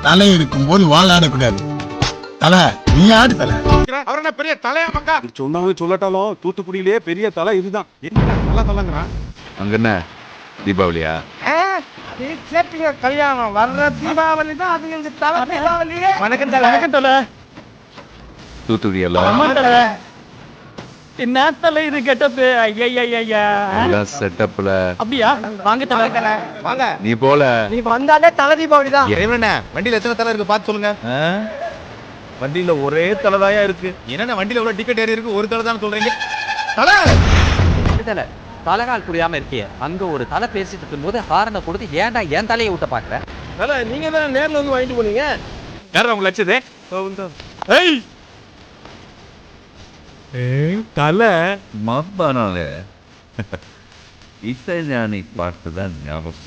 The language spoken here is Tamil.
தலை இருக்கும் போது வாழாடக்கூடாது. தலை நீ ஆடு தலை. அவர் என்ன பெரிய தலையா மக்கா? சொன்னாலும் சொல்லட்டாலும் தூத்துக்குடியிலேயே பெரிய தலை இதுதான். நல்லா தலைங்கிறான். அங்க என்ன தீபாவளியா? கல்யாணம் வர்ற தீபாவளி தான் அதுங்களுக்கு தலை தீபாவளி. வணக்கம் தலை. வணக்கம் தலை. தூத்துக்குடி எல்லாம் என்ன தலை இது கெட்டப்பு? ஐயா செட்டப்ல அப்படியா? வாங்க தலை. வாங்க. நீ போல நீ வந்தாலே தலை தீபாவளி தான். இறைவனே, வண்டியில எத்தனை தலை இருக்கு பார்த்து சொல்லுங்க. வண்டியில ஒரே தலைதாயா இருக்கு. என்னென்ன வண்டியில எவ்வளவு டிக்கெட் ஏறி இருக்கு, ஒரு தலை தான் சொல்றீங்க. தலை தலை தலைகால் புரியாம இருக்கிய அங்க ஒரு தலை பேசிட்டு இருக்கும் போது ஹாரனை கொடுத்து ஏன்டா என் தலையை விட்ட பாக்குற? தலை நீங்க தானே நேர்ல வந்து வாங்கிட்டு போனீங்க. யாரா உங்களை வச்சதே? தலை மப்பானால இசை ஞானி பார்த்துதான் ஞாபகம்